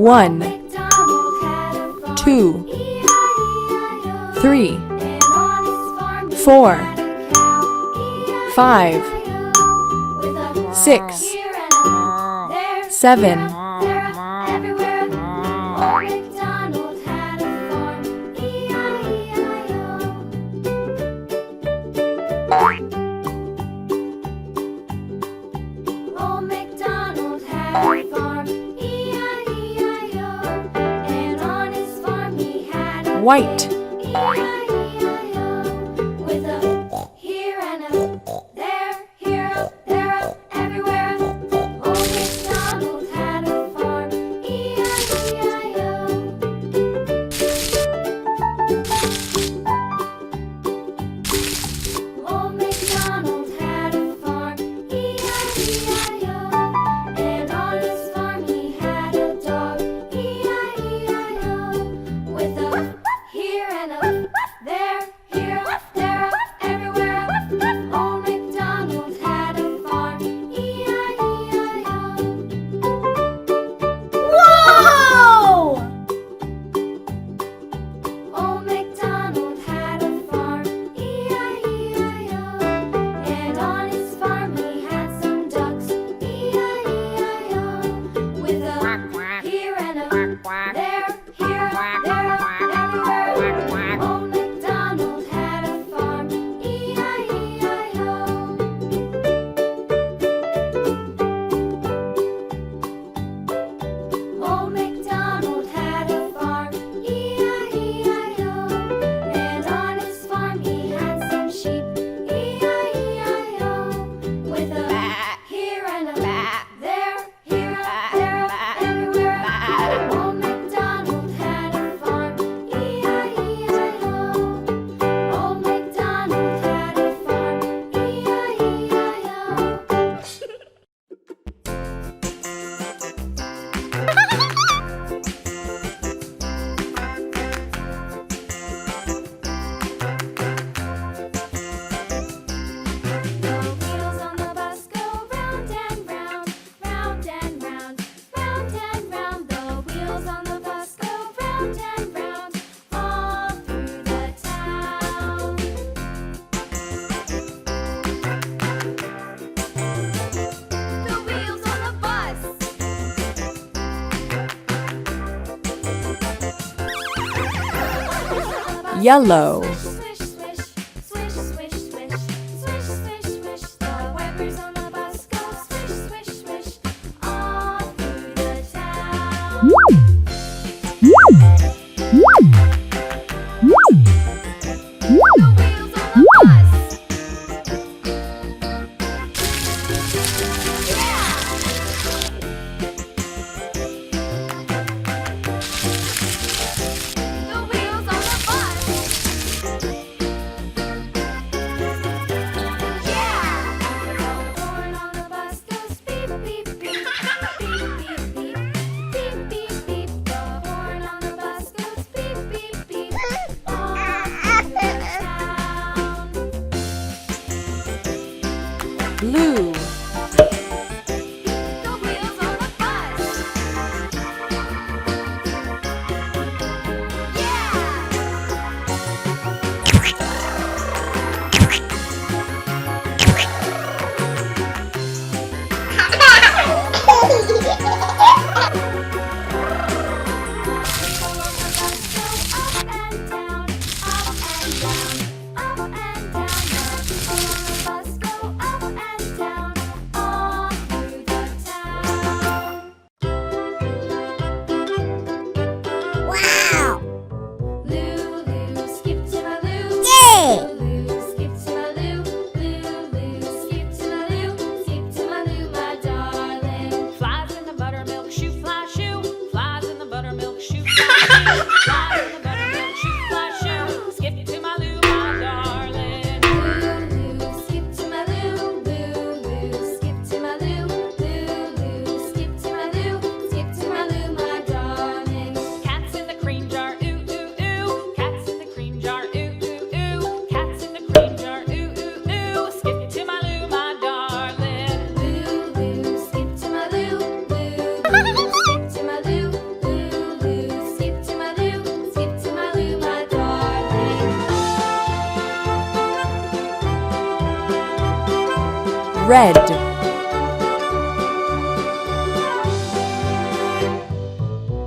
1, 2, 3, 4, 5, 6, 7, E-I-E-I-O. white, With a here and a there, here up, there up, everywhere. Old MacDonald had a farm. E-I-E-I-O. Old MacDonald had a farm. E-I-E-I-O. And on his farm he had a dog. E-I-E-I-O. With a here and a there, here, there, everywhere. Old MacDonald had a farm. E-I-E-I-O. Whoa! Old MacDonald had a farm. E-I-E-I-O. And on his farm he had some ducks. E-I-E-I-O. With a here and a there, here, there, everywhere. Old MacDonald had a farm. E-I-E-I-O. Old MacDonald had a farm. E-I-E-I-O. And on his farm he had some sheep. E-I-E-I-O. With a here and a there, here, there, everywhere. Old MacDonald had a farm. E-I-E-I-O. Old MacDonald had a farm. E-I-E-I-O. The wheels on the bus go round and round, round and round, round and round. The wheels on the bus go round and round, all through the town. The wheels on the bus. yellow, Swish, swish, swish, swish, swish, swish, swish, swish. The wipers on the bus go swish, swish, swish, all through the town. The wheels on the bus. Yeah! The wheels on the bus. Yeah! The horn on the bus goes beep, beep, beep, beep, beep, beep, beep, beep, beep. The horn on the bus goes beep, beep, beep, all through the town. blue, The wheels on the bus. Yeah! Up and down, up and down, up and down. The people on the bus go up and down, Red.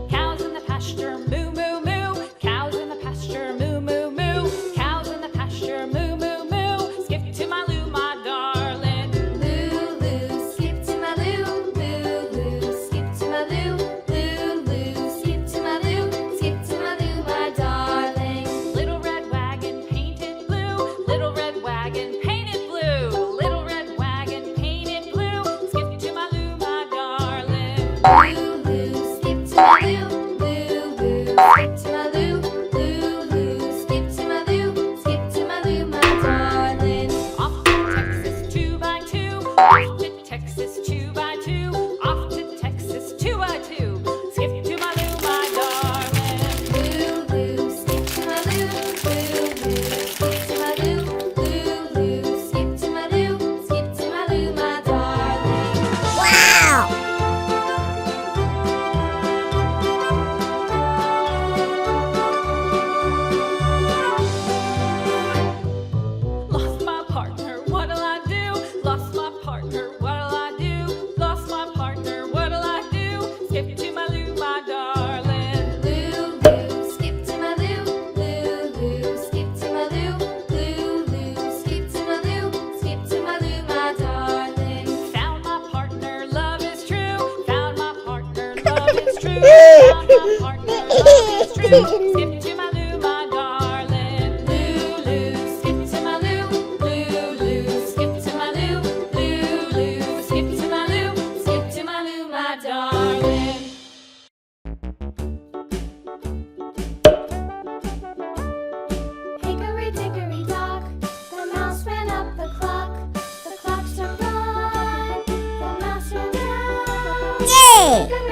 Cows in the pasture, moo moo moo. Cows in the pasture, moo moo moo. Cows in the pasture, moo moo moo. Skip to my loo, my darling. Loo loo, skip to my loo. Loo loo, skip to my loo. Loo loo, skip to my loo. Skip to my loo, my darling. Little red wagon painted blue. Little red wagon painted blue. Little red wagon painted blue. Skip to my loo, my darling. Loo loo, skip to my loo. Loo loo, skip to my loo. Loo loo, skip to my loo. Skip to my loo, my darling. Off to Texas 2 by 2. Off to Texas 2 by 2. Off to Texas 2 by 2. Skip to my loo, my darling. Loo loo, skip to my loo. Loo loo, skip to my loo. Loo loo, skip to my loo. Skip to my loo, my darling. Wow! Lost my partner, what'll I do? Lost my partner, what'll I do? Lost my partner, what'll I do? Skip to my loo, my darling. Loo loo, skip to my loo. Loo loo, skip to my loo. Loo loo, skip to my loo. Skip to my loo, my darling. Found my partner, love is true. Found my partner, love is true. Found my partner, love is true. Skip to my loo, my darling. Loo loo, skip to my loo. Loo loo, skip to my loo. Loo loo, skip to my loo. Skip to my loo, my darling. Hickory dickory dock, the mouse ran up the clock. The clock struck one, the mouse ran down. Yay!